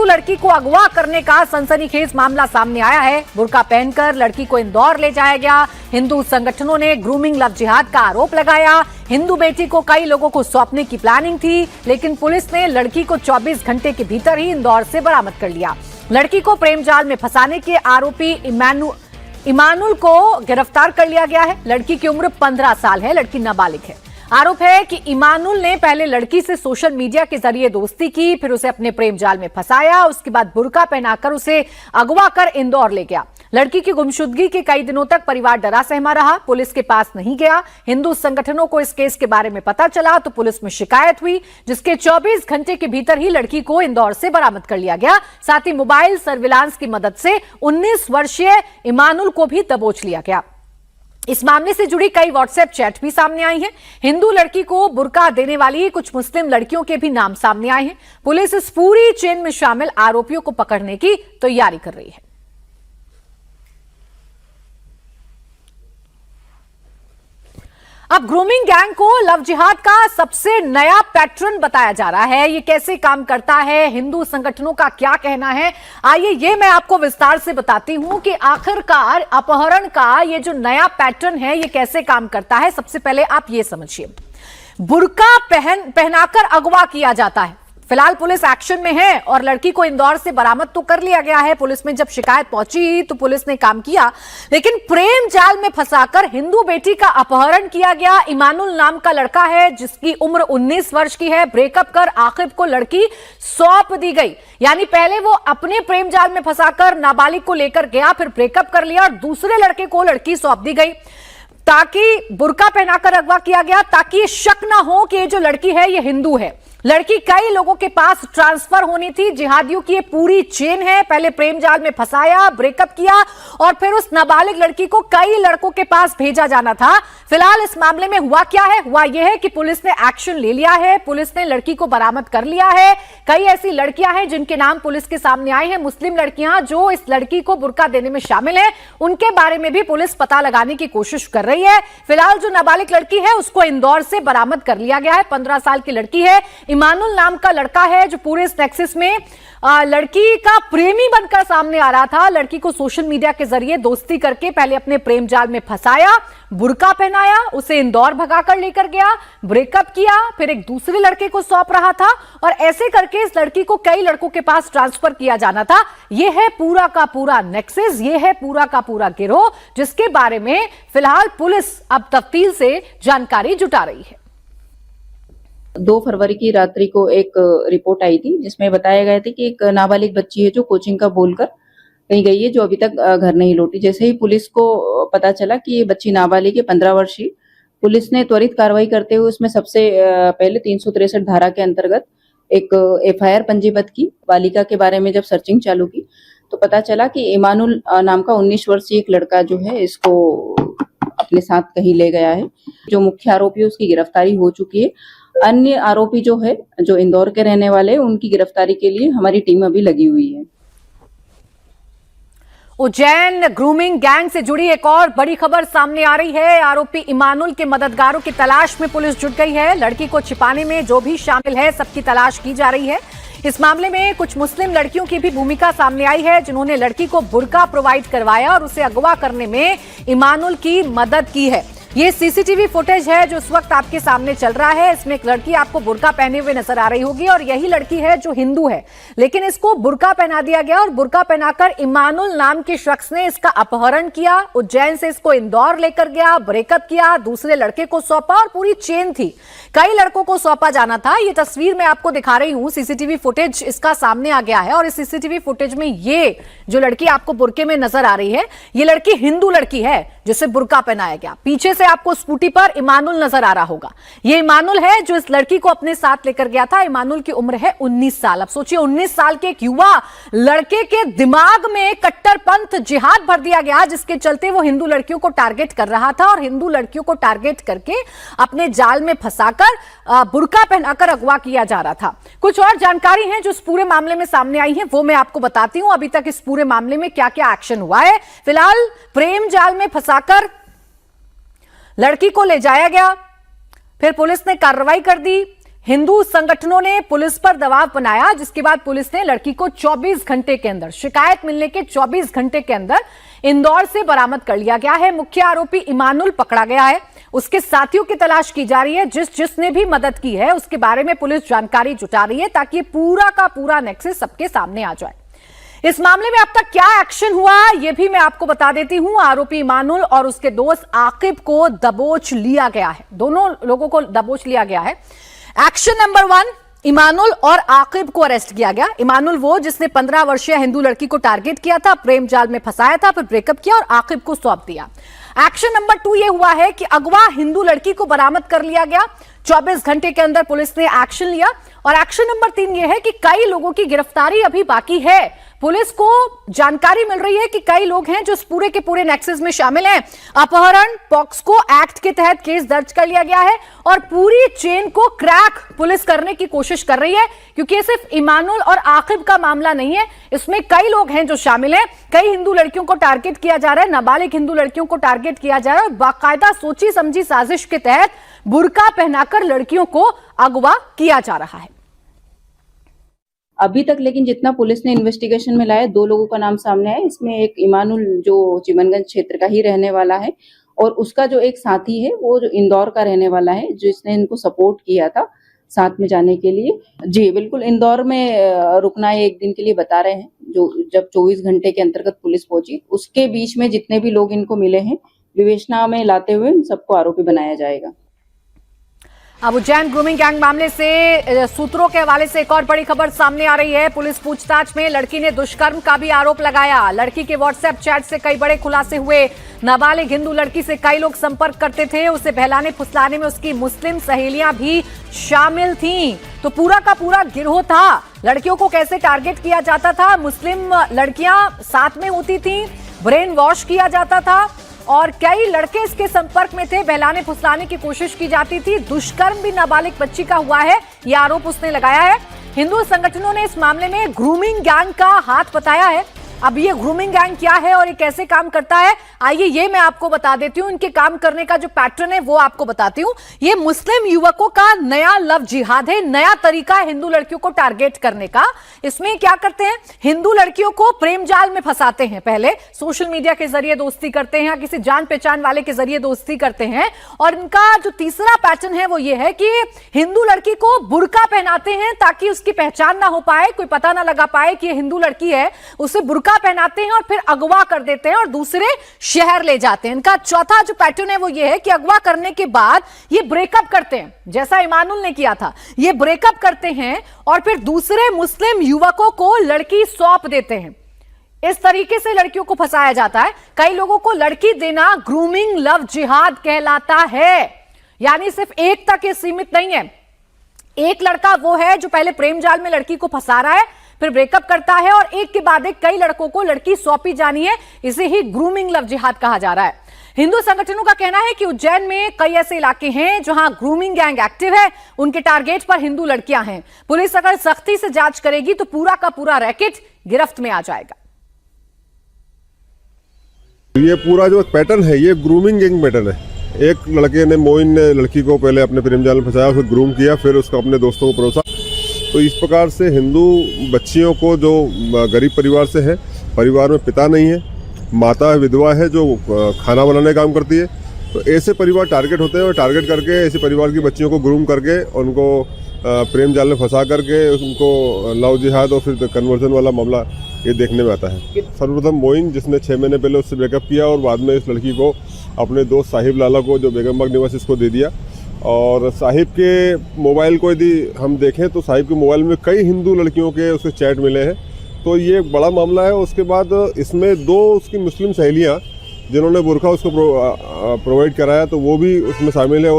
लड़की को अगवा करने का सनसनीखेज मामला सामने आया है। बुर्का पहनकर लड़की को इंदौर ले जाया गया। हिंदू संगठनों ने ग्रूमिंग लव जिहाद का आरोप लगाया। हिंदू बेटी को कई लोगों को सौंपने की प्लानिंग थी, लेकिन पुलिस ने लड़की को 24 घंटे के भीतर ही इंदौर से बरामद कर लिया। लड़की को प्रेम जाल में फंसाने के आरोपी इमानुल को गिरफ्तार कर लिया गया है। लड़की की उम्र 15 साल है, लड़की नाबालिग है। आरोप है कि इमानुल ने पहले लड़की से सोशल मीडिया के जरिए दोस्ती की, फिर उसे अपने प्रेम जाल में फंसाया, उसके बाद बुर्का पहनाकर उसे अगवा कर इंदौर ले गया। लड़की की गुमशुदगी के कई दिनों तक परिवार डरा सहमा रहा, पुलिस के पास नहीं गया। हिंदू संगठनों को इस केस के बारे में पता चला तो पुलिस में शिकायत हुई, जिसके 24 घंटे के भीतर ही लड़की को इंदौर से बरामद कर लिया गया। साथ ही मोबाइल सर्विलांस की मदद से 19 वर्षीय इमानुल को भी दबोच लिया गया। इस मामले से जुड़ी कई व्हाट्सएप चैट भी सामने आई हैं। हिंदू लड़की को बुर्का देने वाली कुछ मुस्लिम लड़कियों के भी नाम सामने आए हैं। पुलिस इस पूरी चेन में शामिल आरोपियों को पकड़ने की तैयारी कर रही है। अब ग्रूमिंग गैंग को लव जिहाद का सबसे नया पैटर्न बताया जा रहा है। ये कैसे काम करता है, हिंदू संगठनों का क्या कहना है, आइए ये मैं आपको विस्तार से बताती हूं कि आखिरकार अपहरण का ये जो नया पैटर्न है ये कैसे काम करता है। सबसे पहले आप ये समझिए, बुर्का पहनाकर अगवा किया जाता है। फिलहाल पुलिस एक्शन में है और लड़की को इंदौर से बरामद तो कर लिया गया है। पुलिस में जब शिकायत पहुंची तो पुलिस ने काम किया, लेकिन प्रेम जाल में फंसाकर हिंदू बेटी का अपहरण किया गया। इमानुल नाम का लड़का है जिसकी उम्र 19 वर्ष की है। ब्रेकअप कर आखिब को लड़की सौंप दी गई, यानी पहले वो अपने प्रेम जाल में फंसाकर नाबालिग को लेकर गया, फिर ब्रेकअप कर लिया और दूसरे लड़के को लड़की सौंप दी गई, ताकि बुर्का पहनाकर अगवा किया गया, ताकि ये शक ना हो कि ये जो लड़की है ये हिंदू है। लड़की कई लोगों के पास ट्रांसफर होनी थी। जिहादियों की ये पूरी चेन है। पहले प्रेम जाल में फंसाया, ब्रेकअप किया और फिर उस नाबालिग लड़की को कई लड़कों के पास भेजा जाना था। फिलहाल इस मामले में हुआ क्या है? हुआ यह है कि पुलिस ने एक्शन ले लिया है। पुलिस ने लड़की को बरामद कर लिया है। कई ऐसी लड़कियां हैं जिनके नाम पुलिस के सामने आए हैं, मुस्लिम लड़कियां जो इस लड़की को बुर्का देने में शामिल है। उनके बारे में भी पुलिस पता लगाने की कोशिश कर रही है। फिलहाल जो नाबालिग लड़की है उसको इंदौर से बरामद कर लिया गया है। 15 साल की लड़की है। इमानुल नाम का लड़का है जो पूरे इस नेक्सस में लड़की का प्रेमी बनकर सामने आ रहा था। लड़की को सोशल मीडिया के जरिए दोस्ती करके पहले अपने प्रेम जाल में फंसाया, बुर्का पहनाया, उसे इंदौर भगाकर लेकर गया, ब्रेकअप किया, फिर एक दूसरे लड़के को सौंप रहा था और ऐसे करके इस लड़की को कई लड़कों के पास ट्रांसफर किया जाना था। यह है पूरा का पूरा नेक्सस, यह है पूरा का पूरा गिरोह, जिसके बारे में फिलहाल पुलिस अब तफ्तीश से जानकारी जुटा रही है। 2 फरवरी की रात्रि को एक रिपोर्ट आई थी जिसमें बताया गया था कि एक नाबालिग बच्ची है जो कोचिंग का बोलकर कहीं गई है, जो अभी तक घर नहीं लौटी। जैसे ही पुलिस को पता चला कि ये बच्ची नाबालिग है, 15 वर्षीय, पुलिस ने त्वरित कार्रवाई करते हुए उसमें सबसे पहले 363 धारा के अंतर्गत एक FIR पंजीबद्ध की। बालिका के बारे में जब सर्चिंग चालू की तो पता चला कि इमानुल नाम का 19 वर्षीय एक लड़का जो है इसको अपने साथ कहीं ले गया है। जो मुख्य आरोपी है उसकी गिरफ्तारी हो चुकी है। अन्य आरोपी जो है, जो इंदौर के रहने वाले हैं, उनकी गिरफ्तारी के लिए हमारी टीम अभी लगी हुई है। उज्जैन ग्रूमिंग गैंग से जुड़ी एक और बड़ी खबर सामने आ रही है। आरोपी इमानुल के मददगारों की तलाश में पुलिस जुट गई है। लड़की को छिपाने में जो भी शामिल है सबकी तलाश की जा रही है। इस मामले में कुछ मुस्लिम लड़कियों की भी भूमिका सामने आई है, जिन्होंने लड़की को बुर्का प्रोवाइड करवाया और उसे अगवा करने में इमानुल की मदद की है। ये सीसीटीवी फुटेज है जो इस वक्त आपके सामने चल रहा है। इसमें एक लड़की आपको बुर्का पहने हुए नजर आ रही होगी और यही लड़की है जो हिंदू है, लेकिन इसको बुर्का पहना दिया गया और बुर्का पहनाकर इमानुल नाम के शख्स ने इसका अपहरण किया। उज्जैन से इसको इंदौर लेकर गया, ब्रेकअप किया, दूसरे लड़के को सौंपा और पूरी चेन थी, कई लड़कों को सौंपा जाना था। ये तस्वीर मैं आपको दिखा रही हूं, सीसीटीवी फुटेज इसका सामने आ गया है और इस सीसीटीवी फुटेज में ये जो लड़की आपको बुर्के में नजर आ रही है, ये लड़की हिंदू लड़की है जिसे बुर्का पहनाया गया। पीछे से आपको स्कूटी पर इमानुल नजर आ रहा होगा। ये इमानुल है जो इस लड़की को अपने साथ लेकर गया था। इमानुल की उम्र है 19 साल। अब सोचिए 19 साल के एक युवा लड़के के दिमाग में कट्टरपंथ जिहाद भर दिया गया, जिसके चलते वो हिंदू लड़कियों को टारगेट कर रहा था और हिंदू लड़कियों को टारगेट करके अपने जाल में फंसाकर बुर्का पहनाकर अगवा किया जा रहा था। कुछ और जानकारी है जो इस पूरे मामले में सामने आई है वो मैं आपको बताती हूं। अभी तक इस पूरे मामले में क्या क्या एक्शन हुआ है। फिलहाल प्रेम जाल में फंसाकर लड़की को ले जाया गया, फिर पुलिस ने कार्रवाई कर दी। हिंदू संगठनों ने पुलिस पर दबाव बनाया, जिसके बाद पुलिस ने लड़की को 24 घंटे के अंदर, शिकायत मिलने के 24 घंटे के अंदर इंदौर से बरामद कर लिया गया है। मुख्य आरोपी इमानुल पकड़ा गया है। उसके साथियों की तलाश की जा रही है। जिसने भी मदद की है उसके बारे में पुलिस जानकारी जुटा रही है, ताकि पूरा का पूरा नेक्सस सबके सामने आ जाए। इस मामले में अब तक क्या एक्शन हुआ यह भी मैं आपको बता देती हूं। आरोपी इमानुल और उसके दोस्त आकिब को दबोच लिया गया है। दोनों लोगों को दबोच लिया गया है। एक्शन नंबर 1, इमानुल और आकिब को अरेस्ट किया गया। इमानुल वो जिसने 15 वर्षीय हिंदू लड़की को टारगेट किया था, प्रेम जाल में फंसाया था, फिर ब्रेकअप किया और आकिब को सौंप दिया। एक्शन नंबर 2 ये हुआ है कि अगवा हिंदू लड़की को बरामद कर लिया गया। 24 घंटे के अंदर पुलिस ने एक्शन लिया। और एक्शन नंबर 3 ये है कि कई लोगों की गिरफ्तारी अभी बाकी है। पुलिस को जानकारी मिल रही है कि कई लोग हैं जो इस पूरे के पूरे नेक्सस में शामिल हैं। अपहरण पॉक्सको एक्ट के तहत केस दर्ज कर लिया गया है और पूरी चेन को क्रैक पुलिस करने की कोशिश कर रही है, क्योंकि ये सिर्फ इमानुल और आकिब का मामला नहीं है। इसमें कई लोग हैं जो शामिल हैं। कई हिंदू लड़कियों को टारगेट किया जा रहा है, नाबालिग हिंदू लड़कियों को टारगेट किया जा रहा है और बाकायदा सोची समझी साजिश के तहत बुर्का पहनाकर लड़कियों को अगवा किया जा रहा है। अभी तक लेकिन जितना पुलिस ने इन्वेस्टिगेशन में लाया, 2 लोगों का नाम सामने आया। इसमें एक इमानुल जो चिमनगंज क्षेत्र का ही रहने वाला है और उसका जो एक साथी है वो जो इंदौर का रहने वाला है, जिसने इनको सपोर्ट किया था साथ में जाने के लिए। जी बिल्कुल, इंदौर में रुकना है 1 दिन के लिए बता रहे हैं। जो जब 24 घंटे के अंतर्गत पुलिस पहुंची, उसके बीच में जितने भी लोग इनको मिले हैं, विवेचना में लाते हुए इन सबको आरोपी बनाया जाएगा। अब उज्जैन ग्रूमिंग गैंग मामले से सूत्रों के हवाले से एक और बड़ी खबर सामने आ रही है। पुलिस पूछताछ में लड़की ने दुष्कर्म का भी आरोप लगाया। लड़की के व्हाट्सएप चैट से कई बड़े खुलासे हुए। नाबालिग हिंदू लड़की से कई लोग संपर्क करते थे। उसे बहलाने फुसलाने में उसकी मुस्लिम सहेलियां भी शामिल थीं। तो पूरा का पूरा गिरोह था। लड़कियों को कैसे टारगेट किया जाता था, मुस्लिम लड़कियां साथ में होती थी, ब्रेन वॉश किया जाता था और कई लड़के इसके संपर्क में थे। बहलाने फुसलाने की कोशिश की जाती थी। दुष्कर्म भी नाबालिग बच्ची का हुआ है, यह आरोप उसने लगाया है। हिंदू संगठनों ने इस मामले में ग्रूमिंग गैंग का हाथ बताया है। अब ये ग्रूमिंग गैंग क्या है और ये कैसे काम करता है, आइए ये मैं आपको बता देती हूं। इनके काम करने का जो पैटर्न है वो आपको बताती हूं। ये मुस्लिम युवकों का नया लव जिहाद है, नया तरीका है हिंदू लड़कियों को टारगेट करने का। इसमें क्या करते हैं, हिंदू लड़कियों को प्रेम जाल में फंसाते हैं। पहले सोशल मीडिया के जरिए दोस्ती करते हैं या किसी जान पहचान वाले के जरिए दोस्ती करते हैं। और इनका जो तीसरा पैटर्न है वो ये है कि हिंदू लड़की को बुर्का पहनाते हैं ताकि उसकी पहचान ना हो पाए, कोई पता ना लगा पाए कि ये हिंदू लड़की है। उसे बुर्का पहनाते हैं और फिर अगवा कर देते हैं और दूसरे शहर ले जाते हैं। इनका चौथा जो पैटर्न है वो ये है कि अगवा करने के बाद ये ब्रेकअप करते हैं, जैसा इमानुल ने किया था। ये ब्रेकअप करते हैं और फिर दूसरे मुस्लिम युवकों को लड़की सौंप देते हैं। इस तरीके से लड़कियों को फंसाया जाता है। कई लोगों को लड़की देना ग्रूमिंग लव जिहाद कहलाता है। यानी सिर्फ एक तक ये सीमित नहीं है। एक लड़का वो है जो पहले प्रेम जाल में लड़की को फंसा रहा है, फिर ब्रेकअप करता है और एक के बाद एक कई लड़कों को लड़की सौंपी जानी है। इसे ही ग्रूमिंग लव जिहाद कहा जा रहा है। हिंदू संगठनों का कहना है कि उज्जैन में कई ऐसे इलाके हैं जहां ग्रूमिंग गैंग एक्टिव है। उनके टारगेट पर हिंदू लड़कियां हैं। पुलिस अगर सख्ती से जांच करेगी तो पूरा का पूरा रैकेट गिरफ्त में आ जाएगा। ये पूरा जो पैटर्न है ये ग्रूमिंग गैंग पैटर्न है। एक लड़के ने, मोइन ने लड़की को पहले अपने प्रेम जाल में फंसाया, उसे ग्रूम किया, फिर उसको अपने दोस्तों को परोसा। तो इस प्रकार से हिंदू बच्चियों को जो गरीब परिवार से है, परिवार में पिता नहीं है, माता विधवा है जो खाना बनाने का काम करती है, तो ऐसे परिवार टारगेट होते हैं और टारगेट करके ऐसे परिवार की बच्चियों को ग्रूम करके उनको प्रेम जाल में फंसा करके उनको लव जिहाद और फिर कन्वर्जन वाला मामला ये देखने में आता है। सर्वप्रथम मोइन, जिसने 6 महीने पहले उससे ब्रेकअप किया और बाद में इस लड़की को अपने दोस्त साहिब लाला को, जो बेगमबाग निवासी, इसको दे दिया। और साहिब के मोबाइल को यदि हम देखें तो साहिब के मोबाइल में कई हिंदू लड़कियों के उसके चैट मिले हैं। तो ये एक बड़ा मामला है। उसके बाद इसमें 2 उसकी मुस्लिम सहेलियां जिन्होंने बुर्का उसको प्रोवाइड कराया, तो वो भी उसमें शामिल है। और